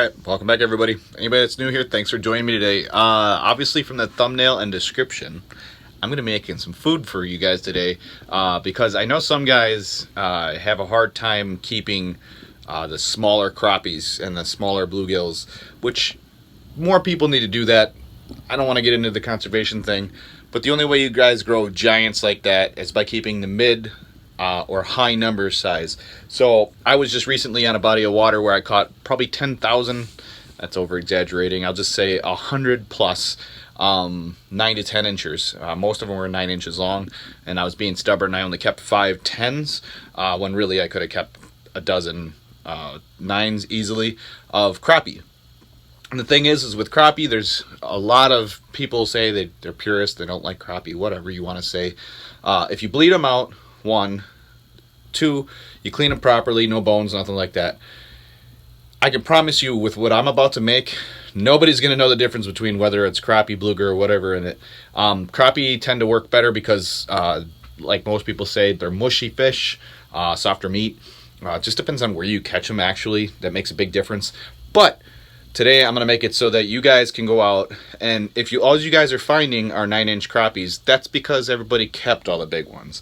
Alright, welcome back everybody. Anybody that's new here, thanks for joining me today. Obviously from the thumbnail and description, I'm going to be making some food for you guys today because I know some guys have a hard time keeping the smaller crappies and the smaller bluegills, which more people need to do that. I don't want to get into the conservation thing, but the only way you guys grow giants like that is by keeping the mid or high number size. So I was just recently on a body of water where I caught probably 10,000. That's over exaggerating. I'll just say 100 plus 9 to 10 inches. Most of them were 9 inches long, and I was being stubborn. I only kept 5 10s when really I could have kept a dozen 9s easily of crappie. And the thing is with crappie, there's a lot of people say they're purists, they don't like crappie, whatever you want to say. If you bleed them out, 1, 2, you clean them properly, no bones, nothing like that. I can promise you with what I'm about to make, nobody's going to know the difference between whether it's crappie, bluegill, or whatever in it. Crappie tend to work better because, like most people say, they're mushy fish, softer meat. It just depends on where you catch them, actually. That makes a big difference. But today I'm going to make it so that you guys can go out, and if all you guys are finding are 9-inch crappies, that's because everybody kept all the big ones.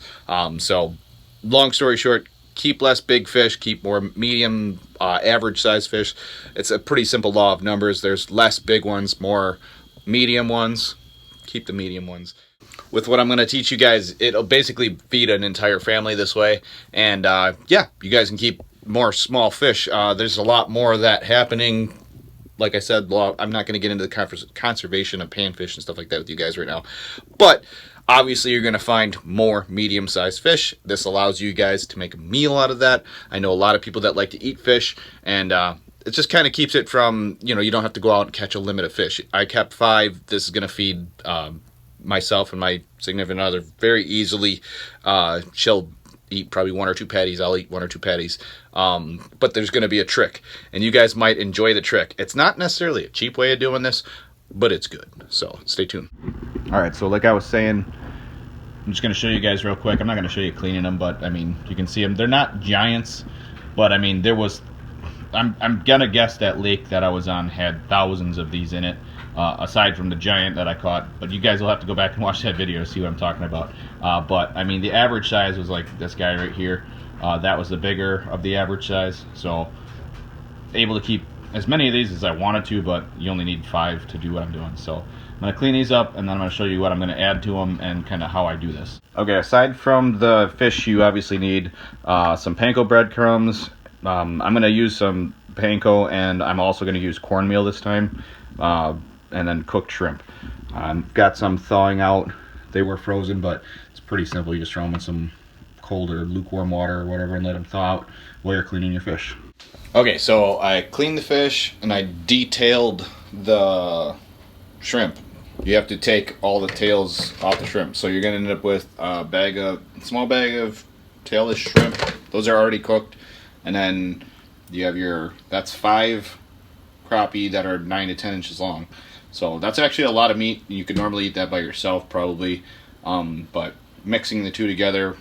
So long story short, keep less big fish, keep more medium, average size fish. It's a pretty simple law of numbers. There's less big ones, more medium ones. Keep the medium ones. With what I'm going to teach you guys, it'll basically feed an entire family this way. And yeah, you guys can keep more small fish. There's a lot more of that happening. Like I said, I'm not going to get into the conservation of panfish and stuff like that with you guys right now. But obviously, you're going to find more medium-sized fish. This allows you guys to make a meal out of that. I know a lot of people that like to eat fish, and it just kind of keeps it from, you don't have to go out and catch a limit of fish. I kept 5. This is going to feed myself and my significant other very easily. She'll eat probably 1 or 2 patties. I'll eat 1 or 2 patties. But there's going to be a trick, and you guys might enjoy the trick. It's not necessarily a cheap way of doing this, but it's good. So stay tuned. All right, so like I was saying, I'm just going to show you guys real quick. I'm not going to show you cleaning them, but I mean, you can see them. They're not giants, but I mean, I'm going to guess that lake that I was on had thousands of these in it, aside from the giant that I caught. But you guys will have to go back and watch that video to see what I'm talking about. But I mean, the average size was like this guy right here. That was the bigger of the average size. So able to keep as many of these as I wanted to, but you only need 5 to do what I'm doing. So I'm going to clean these up, and then I'm going to show you what I'm going to add to them and kind of how I do this. Okay, aside from the fish, you obviously need some panko breadcrumbs. I'm going to use some panko, and I'm also going to use cornmeal this time, and then cooked shrimp. Got some thawing out. They were frozen, but it's pretty simple. You just throw them in some cold or lukewarm water or whatever and let them thaw out while you're cleaning your fish. Okay, so I cleaned the fish and I detailed the shrimp. You have to take all the tails off the shrimp. So you're going to end up with a small bag of tailless shrimp. Those are already cooked. And then you have that's 5 crappie that are 9 to 10 inches long. So that's actually a lot of meat. You could normally eat that by yourself probably. But mixing the two together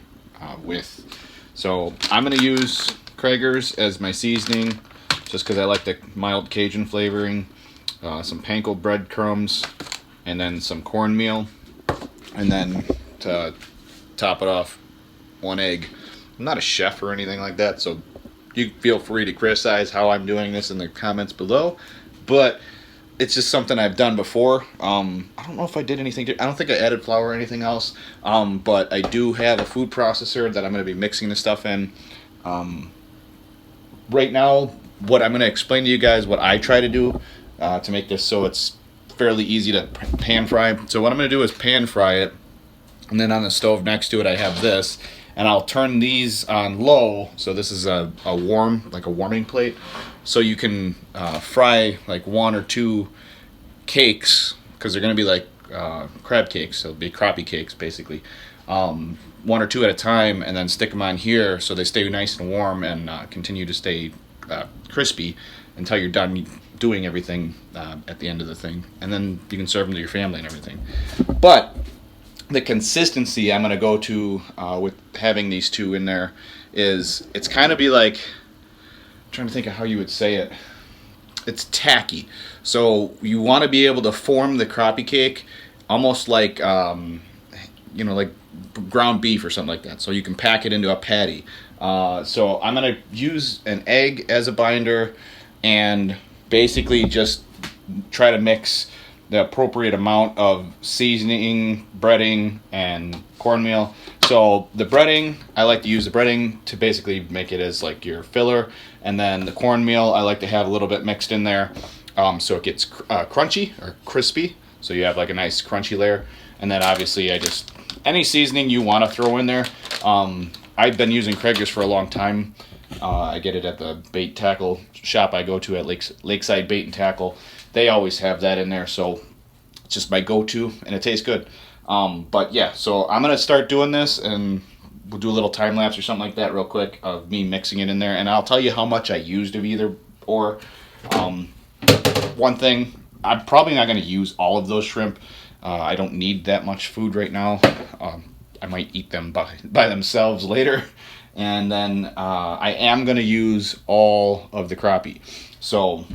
so I'm going to use Krager's as my seasoning, just because I like the mild Cajun flavoring, some panko breadcrumbs, and then some cornmeal, and then to top it off, 1 egg. I'm not a chef or anything like that, so you feel free to criticize how I'm doing this in the comments below, but it's just something I've done before. I don't know if I did anything. I don't think I added flour or anything else, but I do have a food processor that I'm going to be mixing the stuff in. Right now, what I'm going to explain to you guys what I try to do to make this so it's fairly easy to pan fry. So what I'm going to do is pan fry it, and then on the stove next to it I have this, and I'll turn these on low. So this is a warming plate, so you can fry like 1 or 2 cakes, because they're going to be like crab cakes. So it'll be crappie cakes basically. 1 or 2 at a time, and then stick them on here so they stay nice and warm and continue to stay crispy until you're done doing everything at the end of the thing, and then you can serve them to your family and everything. But the consistency I'm going to go to with having these two in there is, it's kind of be like, I'm trying to think of how you would say it. it's tacky. So you want to be able to form the crappie cake almost like like ground beef or something like that. So you can pack it into a patty. So I'm gonna use an egg as a binder, and basically just try to mix the appropriate amount of seasoning, breading, and cornmeal. So the breading, I like to use the breading to basically make it as like your filler, and then the cornmeal I like to have a little bit mixed in there, so it gets crunchy or crispy. So you have like a nice crunchy layer, and then obviously any seasoning you want to throw in there. I've been using Krager's for a long time. I get it at the bait tackle shop I go to at Lakeside Bait and Tackle. They always have that in there, so it's just my go-to, and it tastes good. But yeah, so I'm gonna start doing this, and we'll do a little time lapse or something like that real quick of me mixing it in there, and I'll tell you how much I used of either or. One thing, I'm probably not gonna use all of those shrimp. I don't need that much food right now. I might eat them by themselves later. And then I am going to use all of the crappie. So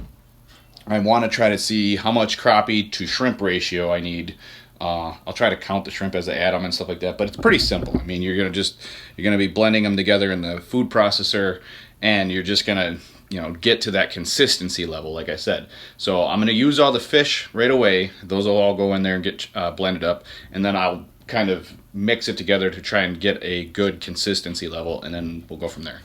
I want to try to see how much crappie to shrimp ratio I need. I'll try to count the shrimp as I add them and stuff like that. But it's pretty simple. I mean, you're going to be blending them together in the food processor, and you're just going to get to that consistency level, like I said. So I'm going to use all the fish right away. Those will all go in there and get blended up, and then I'll kind of mix it together to try and get a good consistency level, and then we'll go from there.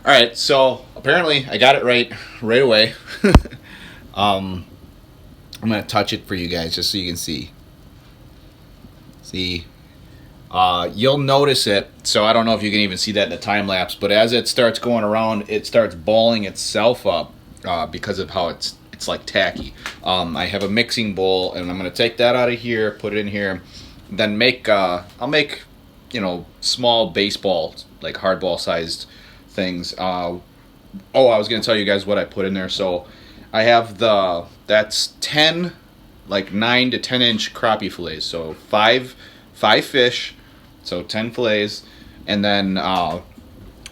All right, so apparently I got it right away. I'm gonna touch it for you guys just so you can see. See, you'll notice it. So I don't know if you can even see that in the time lapse, but as it starts going around, it starts balling itself up because of how it's like tacky. I have a mixing bowl, and I'm gonna take that out of here, put it in here, then I'll make small baseball, like hardball sized things. I was gonna tell you guys what I put in there. So I have that's 10, like 9 to 10 inch crappie fillets. So five fish, so 10 fillets, and then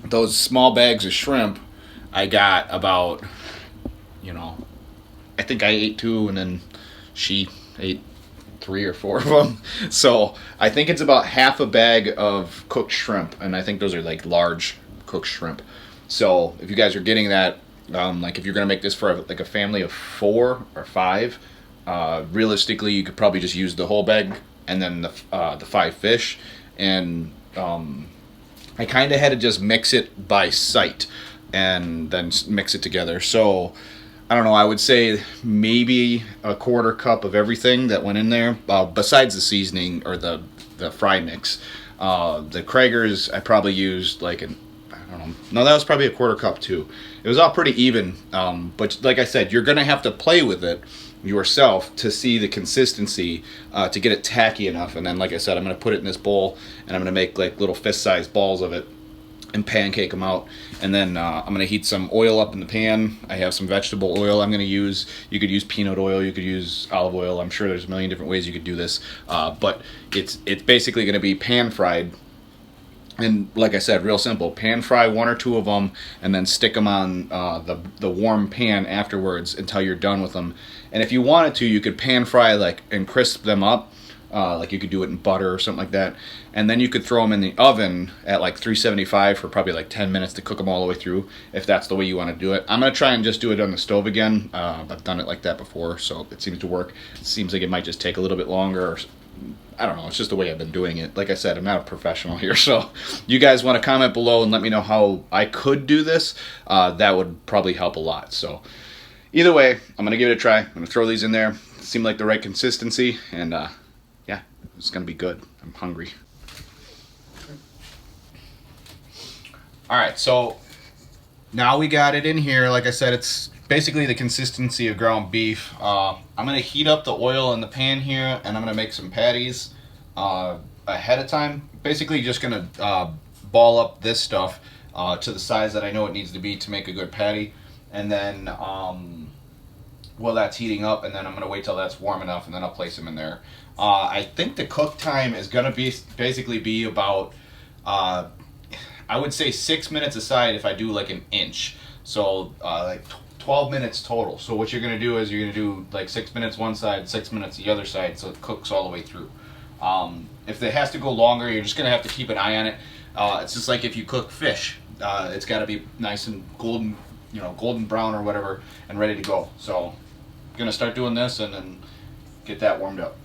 those small bags of shrimp. I got about, I think I ate 2, and then she ate 3 or 4 of them. So I think it's about half a bag of cooked shrimp, and I think those are like large cooked shrimp. So if you guys are getting that, like if you're gonna make this for a family of 4 or 5, realistically you could probably just use the whole bag and then the 5 fish. And I kind of had to just mix it by sight and then mix it together. So I don't know, I would say maybe a quarter cup of everything that went in there, besides the seasoning or the fry mix. The Krager's, I probably used I don't know. No, that was probably a quarter cup too. It was all pretty even. But like I said, you're going to have to play with it yourself to see the consistency, to get it tacky enough. And then, like I said, I'm going to put it in this bowl, and I'm going to make like little fist-sized balls of it and pancake them out. And then I'm going to heat some oil up in the pan. I have some vegetable oil I'm going to use. You could use peanut oil, you could use olive oil. I'm sure there's a million different ways you could do this. But it's basically going to be pan fried. And like I said, real simple. Pan fry 1 or 2 of them, and then stick them on the warm pan afterwards until you're done with them. And if you wanted to, you could pan fry and crisp them up. Like you could do it in butter or something like that. And then you could throw them in the oven at like 375 for probably like 10 minutes to cook them all the way through, if that's the way you want to do it. I'm going to try and just do it on the stove again. I've done it like that before, so it seems to work. It seems like it might just take a little bit longer, or I don't know, it's just the way I've been doing it. Like I said, I'm not a professional here, so you guys want to comment below and let me know how I could do this. That would probably help a lot. So either way, I'm going to give it a try. I'm going to throw these in there. Seem like the right consistency, and yeah, it's going to be good. I'm hungry. All right, so now we got it in here. Like I said, it's basically the consistency of ground beef. I'm going to heat up the oil in the pan here, and I'm going to make some patties ahead of time. Basically just going to ball up this stuff to the size that I know it needs to be to make a good patty. And then well, that's heating up, and then I'm going to wait till that's warm enough, and then I'll place them in there. I think the cook time is going to be basically be about, I would say 6 minutes aside if I do like an inch. So like 12 minutes total. So what you're going to do is you're going to do like 6 minutes one side, 6 minutes the other side, so it cooks all the way through. If it has to go longer, you're just going to have to keep an eye on it. It's just like if you cook fish. It's got to be nice and golden, golden brown or whatever, and ready to go. So I'm going to start doing this and then get that warmed up.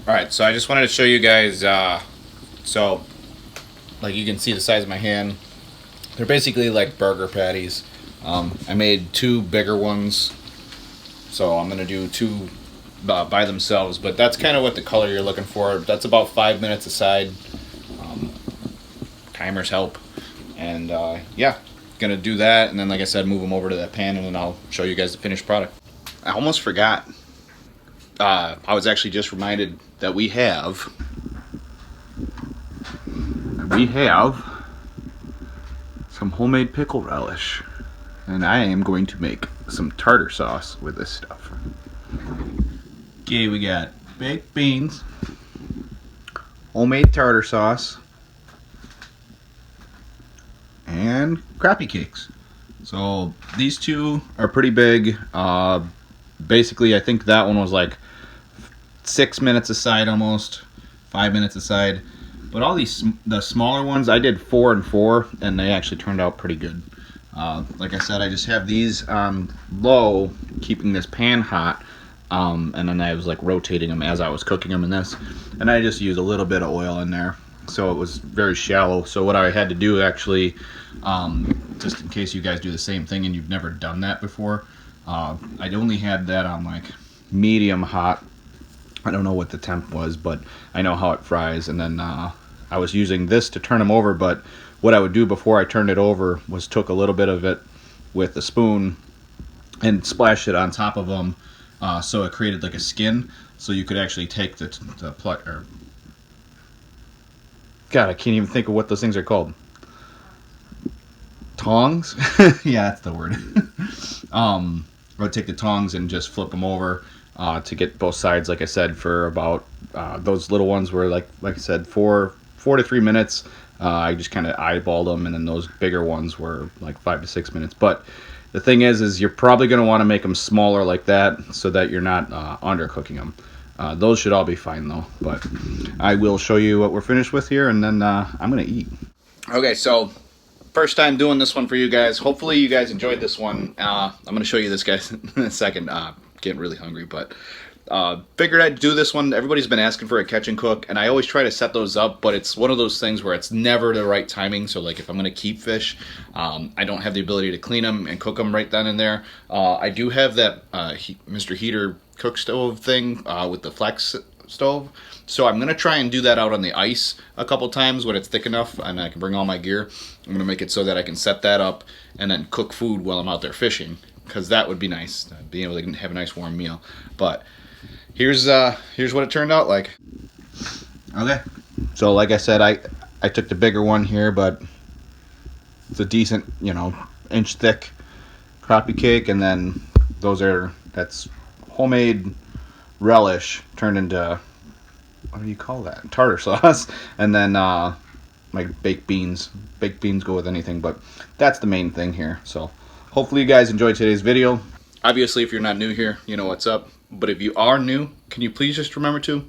Alright, so I just wanted to show you guys, so like you can see the size of my hand. They're basically like burger patties. I made 2 bigger ones, so I'm going to do 2 by themselves, but that's kind of what the color you're looking for. That's about 5 minutes aside. Timers help. And yeah, going to do that, and then like I said, move them over to that pan, and then I'll show you guys the finished product. I almost forgot. I was actually just reminded that we have some homemade pickle relish, and I am going to make some tartar sauce with this stuff. Okay, we got baked beans, homemade tartar sauce, and Crappie Cakes. So these 2 are pretty big. Basically, I think that one was like 6 minutes aside, almost 5 minutes aside. But all these, the smaller ones, I did 4 and 4, and they actually turned out pretty good. Like I said, I just have these on low, keeping this pan hot, and then I was like rotating them as I was cooking them in this, and I just used a little bit of oil in there, so it was very shallow. So what I had to do actually, just in case you guys do the same thing and you've never done that before, I'd only had that on like medium hot. I don't know what the temp was, but I know how it fries. And then I was using this to turn them over, but what I would do before I turned it over was took a little bit of it with a spoon and splash it on top of them, so it created like a skin, so you could actually take the God, I can't even think of what those things are called. Tongs? Yeah, that's the word. I would take the tongs and just flip them over to get both sides, like I said, for about, those little ones were like I said, 4 to 3 minutes. I just kind of eyeballed them, and then those bigger ones were like 5 to 6 minutes. But the thing is you're probably going to want to make them smaller like that so that you're not undercooking them. Those should all be fine though, but I will show you what we're finished with here, and then I'm going to eat. Okay, so first time doing this one for you guys. Hopefully you guys enjoyed this one. I'm going to show you this, guys, in a second. Getting really hungry, but figured I'd do this one. Everybody's been asking for a catch and cook, and I always try to set those up, but it's one of those things where it's never the right timing. So like if I'm going to keep fish, I don't have the ability to clean them and cook them right then and there. I do have that Mr. Heater cook stove thing with the flex stove, so I'm going to try and do that out on the ice a couple times when it's thick enough and I can bring all my gear. I'm going to make it so that I can set that up and then cook food while I'm out there fishing, because that would be nice, being able to have a nice warm meal. But here's what it turned out like. Okay, so like I said, I took the bigger one here, but it's a decent, inch thick crappie cake, and then that's homemade relish turned into, what do you call that, tartar sauce, and then like baked beans. Baked beans go with anything, but that's the main thing here. So hopefully you guys enjoyed today's video. Obviously, if you're not new here, you know what's up. But if you are new, can you please just remember to